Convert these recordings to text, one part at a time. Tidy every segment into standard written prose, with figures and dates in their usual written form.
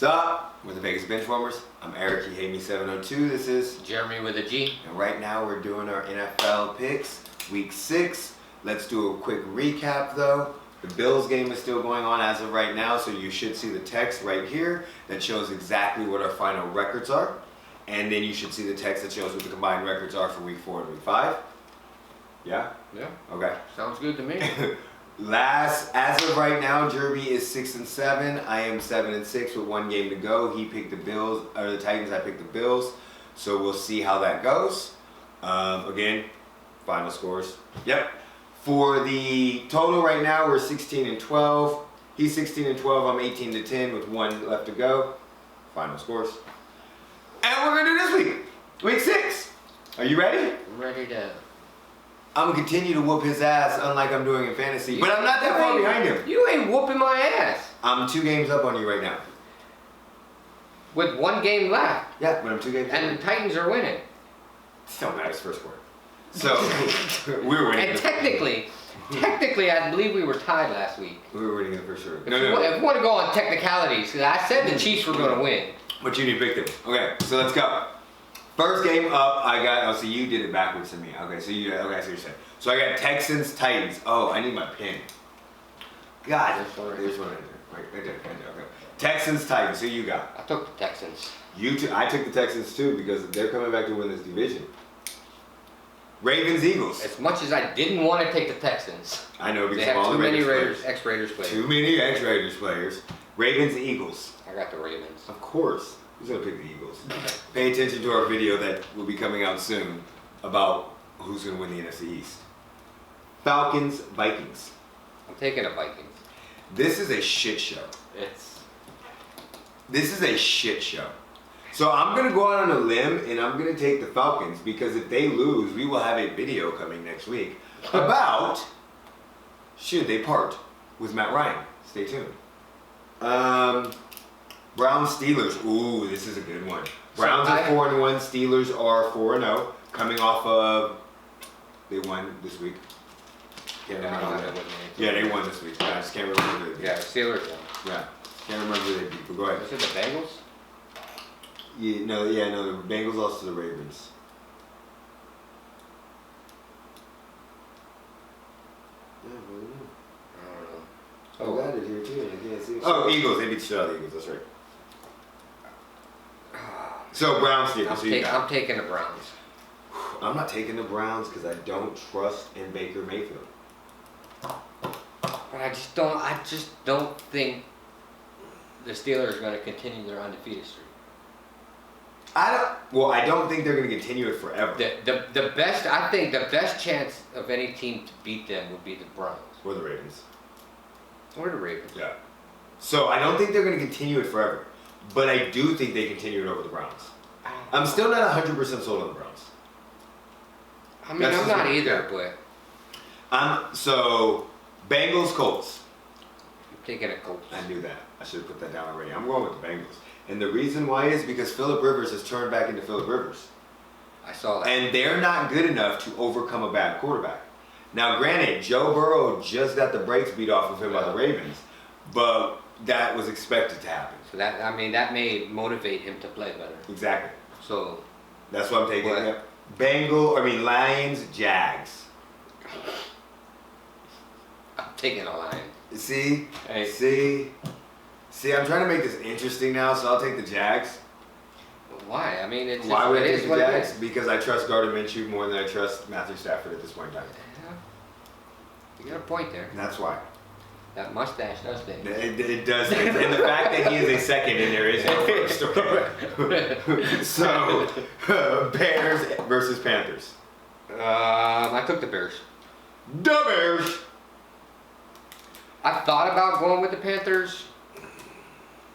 What's up? We're the Vegas Benchwarmers. I'm Eric, you hate me 702. This is Jeremy with a G. And right now we're doing our NFL picks, week 6. Let's do a quick recap though. The Bills game is still going on as of right now, so you should see the text right here that shows exactly what our final records are. And then you should see the text that shows what the combined records are for week 4 and week 5. Yeah? Yeah. Okay. Sounds good to me. As of right now, Geremy is 6-7. I am 7-6 with 1 game to go. He picked the Bills, or the Titans. I picked the Bills. So we'll see how that goes. Again, final scores. Yep. For the total right now, we're 16-12. He's 16-12. I'm 18-10 with 1 left to go. Final scores. And we're gonna do this week, week 6. Are you ready? I'm ready to. I'm gonna continue to whoop his ass, unlike I'm doing in fantasy. But I'm not that far behind him. You ain't whooping my ass. I'm 2 games up on you right now. With 1 game left. Yeah, but I'm 2 games up. And the Titans are winning. Still matters first quarter. So we were winning. And technically, I believe we were tied last week. We were winning in the first quarter. If we want to go on technicalities, because I said the Chiefs were going to win. But you need to pick them. Okay, so let's go. First game up, I got. Oh, so you did it backwards to me. Okay, so you. Okay, so you're saying. So I got Texans, Titans. Oh, I need my pen. God, there's one right there. Right there. Okay. Texans, Titans. Who you got? I took the Texans. You too. I took the Texans too because they're coming back to win this division. Ravens, Eagles. As much as I didn't want to take the Texans. I know because they have of all too the many Raiders ex-Raiders players. Too many ex-Raiders players. Ravens, Eagles. I got the Ravens. Of course. Who's gonna pick the Eagles? Pay attention to our video that will be coming out soon about who's gonna win the NFC East. Falcons, Vikings. I'm taking the Vikings. This is a shit show. This is a shit show. So I'm gonna go out on a limb and I'm gonna take the Falcons because if they lose, we will have a video coming next week about should they part with Matt Ryan. Stay tuned. Browns, Steelers. Ooh, this is a good one. Browns are 4-1. Steelers are 4-0. Coming off of, they won this week. Can't remember. Yeah, they won this week. I just can't remember who they beat. Yeah, Steelers won. Yeah, can't remember who they beat. But go ahead. Was it the Bengals? No, the Bengals lost to the Ravens. Yeah, I don't know. Oh, I got it here too. I can't see it. Oh, Eagles. They beat the shit out of the Eagles. That's right. So Browns, Steelers. I'm taking the Browns. I'm not taking the Browns because I don't trust in Baker Mayfield. But I just don't think the Steelers are going to continue their undefeated streak. I don't think they're going to continue it forever. I think the best chance of any team to beat them would be the Browns. Or the Ravens. Or the Ravens. Yeah. So I don't think they're going to continue it forever. But I do think they continue it over the Browns. I'm still not 100% sold on the Browns. I mean, I'm not either, but... So, Bengals, Colts. I'm taking a Colts. I knew that. I should have put that down already. I'm going with the Bengals. And the reason why is because Phillip Rivers has turned back into Phillip Rivers. I saw that. And they're not good enough to overcome a bad quarterback. Now, granted, Joe Burrow just got the brakes beat off of him by the Ravens, but that was expected to happen. So that may motivate him to play better. Exactly. So that's what I'm taking. Lions, Jags. I'm taking a Lion. See, I'm trying to make this interesting now, so I'll take the Jags. Why? I mean, why would I take the Jags? Because I trust Gardner Minshew more than I trust Matthew Stafford at this point in time. Yeah. You got a point there. And that's why. That mustache does things. It does things. And the fact that he is a second and there is no first. Okay. So, Bears versus Panthers. I took the Bears. The Bears! I thought about going with the Panthers,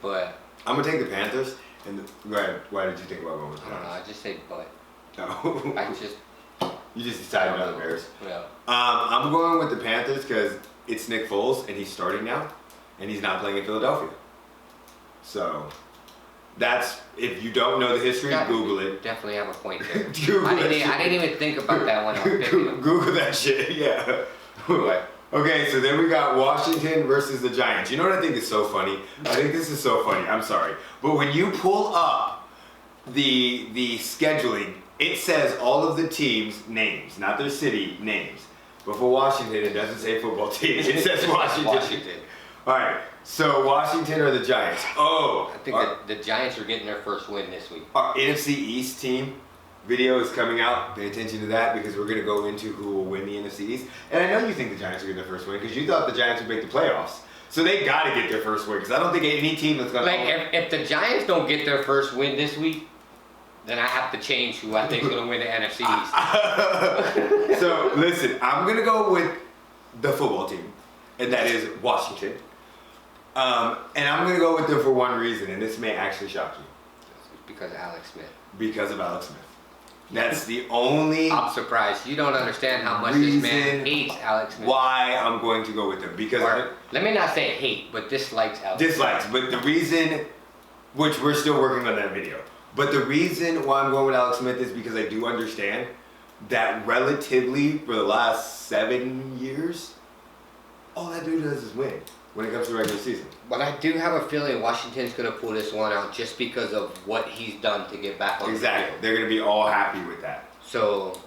but... I'm going to take the Panthers. And why did you think about going with the Panthers? I don't know. I just say but. No. You just decided on the Bears. Yeah. I'm going with the Panthers because it's Nick Foles and he's starting now, and he's not playing in Philadelphia. So that's, if you don't know the history, Google it. Definitely have a point there. I didn't even think about that when I was picking them. Google that shit. Yeah. Okay, so then we got Washington versus the Giants. You know what I think is so funny? I think this is so funny. I'm sorry. But when you pull up the scheduling, it says all of the teams' names, not their city names. But for Washington, it doesn't say football team. It says Washington. All right, so Washington or the Giants? Oh, I think the Giants are getting their first win this week. Our NFC East team video is coming out. Pay attention to that because we're going to go into who will win the NFC East. And I know you think the Giants are getting their first win because you thought the Giants would make the playoffs. So they got to get their first win because I don't think any team that's going to... Like, if the Giants don't get their first win this week, then I have to change who I think is going to win the NFC East. So, listen, I'm going to go with the football team, and that is Washington. And I'm going to go with them for one reason, and this may actually shock you. Because of Alex Smith. Because of Alex Smith. That's the only... I'm surprised. You don't understand how much this man hates Alex Smith. Why I'm going to go with them. Because... let me not say hate, but dislikes Alex Smith. Dislikes, but the reason, which we're still working on that video, but the reason why I'm going with Alex Smith is because I do understand that relatively for the last 7 years, all that dude does is win when it comes to regular season. But I do have a feeling Washington's going to pull this one out just because of what he's done to get back on the Exactly. field. They're going to be all happy with that. So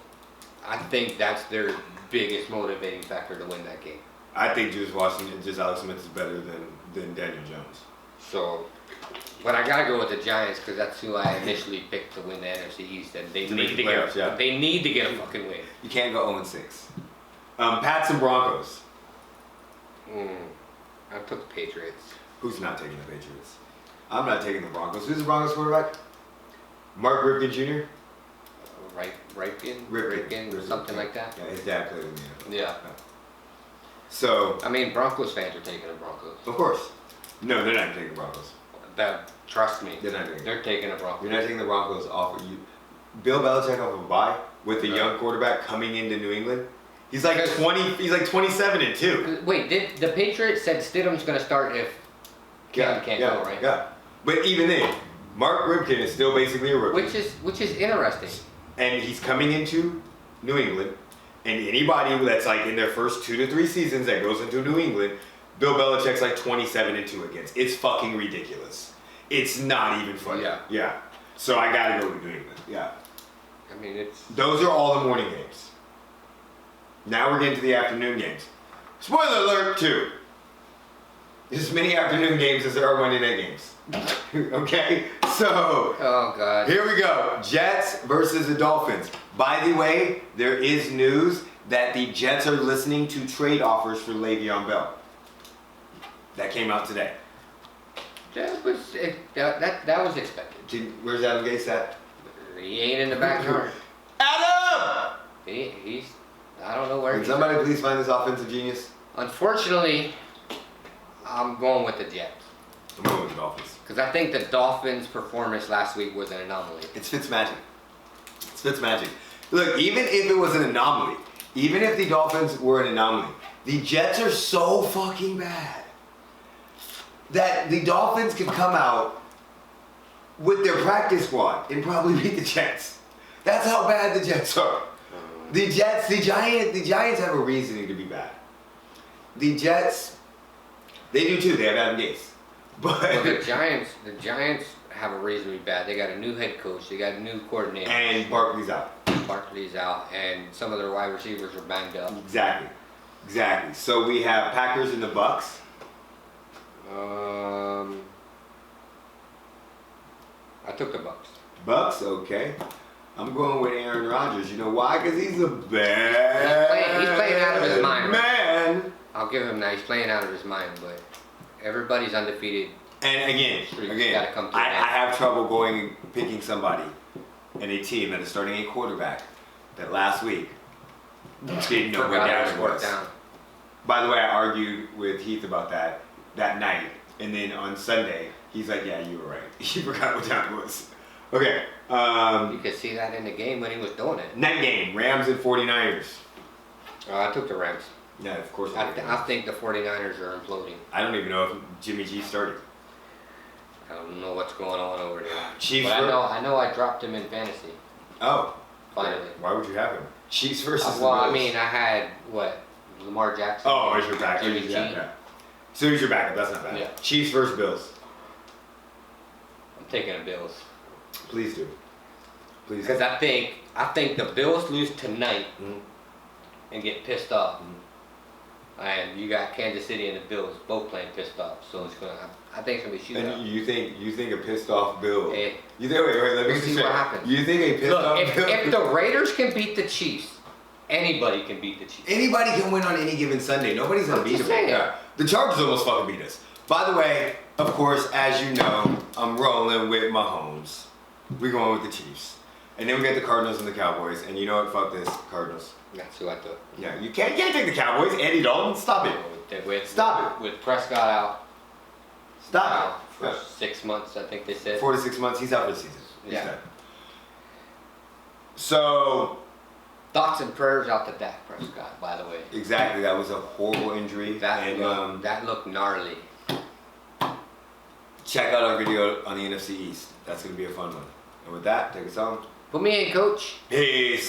I think that's their biggest motivating factor to win that game. I think just Washington, just Alex Smith is better than Daniel Jones. So, but I got to go with the Giants because that's who I initially picked to win the NFC East, and they need to get they need to get a fucking win. You can't go 0-6. Pats and Broncos. I took the Patriots. Who's not taking the Patriots? I'm not taking the Broncos. Who's the Broncos quarterback? Mark Ripken Jr.? Ripken, something like that. Yeah, his dad played in the NFL. Yeah. So... I mean, Broncos fans are taking the Broncos. Of course. No, they're not taking the Broncos. Trust me. They're taking the Broncos. You're not taking the Broncos off of you. Bill Belichick off of a bye with the young quarterback coming into New England. He's like 20. He's like 27-2. Wait, the Patriots said Stidham's going to start if Cam can't go, right? Yeah. But even then, Mark Ripken is still basically a rookie. Which is interesting. And he's coming into New England, and anybody that's like in their first 2 to 3 seasons that goes into New England, Bill Belichick's like 27-2 against. It's fucking ridiculous. It's not even funny. Yeah. So I gotta go with New England. Yeah. I mean, those are all the morning games. Now we're getting to the afternoon games. Spoiler alert, too. There's as many afternoon games as there are Monday night games. Okay? So, oh God. Here we go. Jets versus the Dolphins. By the way, there is news that the Jets are listening to trade offers for Le'Veon Bell. That came out today. That was expected. Where's Adam Gase at? He ain't in the backyard. Adam! He's I don't know where Can somebody please find this offensive genius? Unfortunately, I'm going with the Jets. I'm going with the Dolphins. Because I think the Dolphins' performance last week was an anomaly. It's Fitzmagic. It's Fitzmagic. Look, even if it was an anomaly, even if the Dolphins were an anomaly, the Jets are so fucking bad that the Dolphins can come out with their practice squad and probably beat the Jets. That's how bad the Jets are. The Giants have a reasoning to be bad. The Jets, they do too. They have Adam Gase. But well, the Giants have a reason to be bad. They got a new head coach. They got a new coordinator. And Barkley's out. And some of their wide receivers are banged up. Exactly. So we have Packers and the Bucks. I took the Bucks. Bucks, okay. I'm going with Aaron Rodgers. You know why? Because he's the best. He's playing out of his mind. Man. I'll give him that. He's playing out of his mind, but everybody's undefeated. And again, I have trouble picking somebody in a team that is starting a quarterback that last week didn't know where down was. By the way, I argued with Heath about that night, and then on Sunday, he's like, "Yeah, you were right. You forgot what down was." Okay. You could see that in the game when he was doing it. Night game, Rams and 49ers. I took the Rams. Yeah, of course. I think the 49ers are imploding. I don't even know if Jimmy G started. I don't know what's going on over there. Chiefs. But I know I dropped him in fantasy. Oh. Finally. Why would you have him? Chiefs versus the Well, Bills. I mean, I had Lamar Jackson. Oh, is your backup? Jimmy G. Yeah. So he's your backup. That's not bad. Yeah. Chiefs versus Bills. I'm taking the Bills. Please do. Please. Because I think the Bills lose tonight Mhm. and get pissed off. Mhm. And you got Kansas City and the Bills both playing pissed off. So it's gonna. I think it's gonna be shootout. And you think a pissed off Bill? Hey, You think? Wait. Let me we'll see straight. what happens. You think a pissed look, off Bill? if the Raiders can beat the Chiefs, anybody can beat the Chiefs. Anybody can win on any given Sunday. Nobody's gonna I'm beat just them. saying. Yeah. The Chargers almost fucking beat us. By the way, of course, as you know, I'm rolling with Mahomes. We're going with the Chiefs. And then we got the Cardinals and the Cowboys. And you know what? Fuck this, Cardinals. That's who I thought. Yeah, you can't take the Cowboys. Andy Dalton, stop it. Stop With Prescott out. Stop For it. 6 months, I think they said. 4 to 6 months. He's out for the season. He's Yeah. done. So Thoughts and prayers out to Dak Prescott, by the way. exactly, that was a horrible injury. That looked gnarly. Check out our video on the NFC East. That's gonna be a fun one. And with that, take us home. Put me in, coach. Peace.